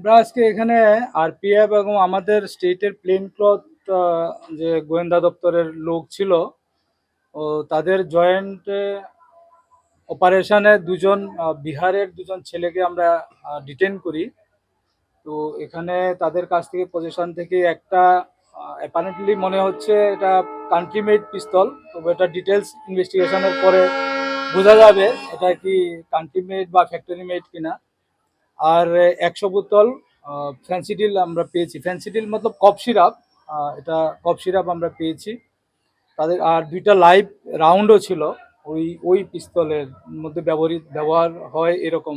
আমরা আজকে এখানে আরপিএফ এবং আমাদের স্টেটের প্লেন ক্লথ যে গোয়েন্দা দপ্তরের লোক ছিল, ও তাদের জয়েন্ট অপারেশনে দুজন বিহারের দুজন ছেলেকে আমরা ডিটেন করি। তো এখানে তাদের কাছ থেকে পজিশন থেকে একটা অ্যাপারেন্টলি মনে হচ্ছে এটা কান্ট্রি মেড পিস্তল, তবে এটা ডিটেলস ইনভেস্টিগেশনের পরে বোঝা যাবে এটা কি কান্ট্রি মেড বা ফ্যাক্টরি মেড কিনা। আর 100 বোতল ফ্যান্সিডিল আমরা পেয়েছি। ফ্যান্সিডিল মতলব কফ সিরাপ, এটা কফ সিরাপ আমরা পেয়েছি তাদের। আর 2টা লাইভ রাউন্ডও ছিল ওই পিস্তলের মধ্যে ব্যবহার হয় এরকম।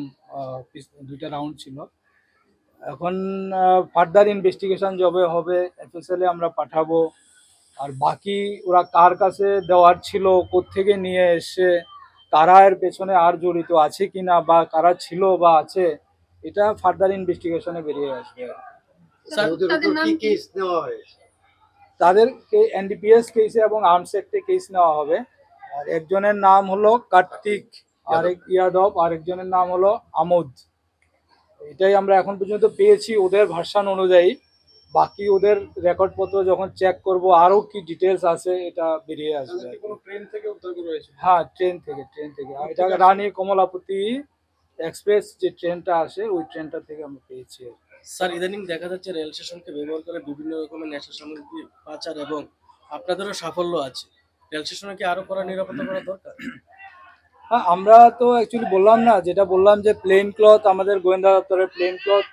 2টা রাউন্ড ছিল। এখন ফার্দার ইনভেস্টিগেশন যবে হবে এফএসএল এ আমরা পাঠাবো। আর বাকি ওরা কার কাছে দেওয়ার ছিল, কোত্থেকে নিয়ে এসে, কারা এর পেছনে আর জড়িত আছে কিনা বা কারা ছিল বা আছে, এটা ফার্দার ইনভেস্টিগেশনে বেরিয়ে আসবে। স্যার ওদের উপর কি কেস নেওয়া হয়েছে? তাদেরকে এনডিপিএস কেসে এবং আর্মস অ্যাক্টে কেস নেওয়া হবে। আর একজনের নাম হলো কার্তিক, আরেক ইয়াদব, আরেকজনের নাম হলো আমোদ। এটাই আমরা এখন পর্যন্ত পেয়েছি ওদের ভার্সন অনুযায়ী। বাকি ওদের রেকর্ডপত্র যখন চেক করব আরও কি ডিটেলস আছে এটা বেরিয়ে আসবে। কোনো ট্রেন থেকে উদ্ধার করা হয়েছে? হ্যাঁ, ট্রেন থেকে আর এটা রানী কমলাপতি এক্সপ্রেস যে ট্রেনটা আসে ওই ট্রেনটা থেকে আমরা পেয়েছি। স্যার ইদানিং দেখা যাচ্ছে রেল স্টেশনকে ব্যবহার করে বিভিন্ন রকমের নেশা সামগ্রী পাচার, এবং আপনাদেরও সাফল্য আছে। রেল স্টেশনে কি আরো কড়া নিরাপত্তা করা দরকার? হ্যাঁ, আমরা তো অ্যাকচুয়ালি বললাম না, যেটা বললাম যে প্লেন ক্লথ আমাদের গোয়েন্দা দপ্তরের প্লেন ক্লথ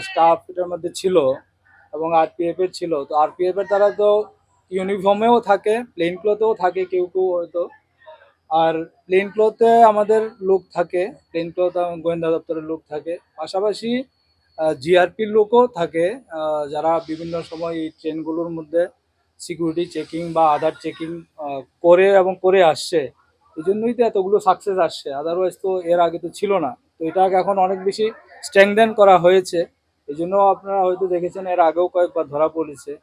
স্টাফ এটার মধ্যে ছিল এবং আরপিএফ এর ছিল। তো আরপিএফ এর তারা তো ইউনিফর্মেও থাকে, প্লেন ক্লথেও থাকে কেউ কেউ হয়তো। আর প্লেন ক্লথে আমাদের লোক থাকে, প্লেন ক্লথ গোয়েন্দা দপ্তরের লোক থাকে, পাশাপাশি জিআরপির লোকও থাকে, যারা বিভিন্ন সময় এই ট্রেনগুলোর মধ্যে সিকিউরিটি চেকিং বা আদার চেকিং করে এবং করে আসছে। এই জন্যই তো এতগুলো সাকসেস আসছে, আদারওয়াইজ তো এর আগে তো ছিল না। তো এটাকে এখন অনেক বেশি স্ট্রেংথেন করা হয়েছে। এই জন্য আপনারা হয়তো দেখেছেন এর আগেও কয়েকবার ধরা পড়েছে।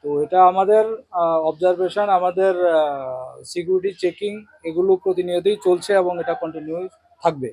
তো এটা আমাদের অবজারভেশন, আমাদের সিকিউরিটি চেকিং এগুলো প্রতিনিয়তই চলছে এবং এটা কন্টিনিউ থাকবে।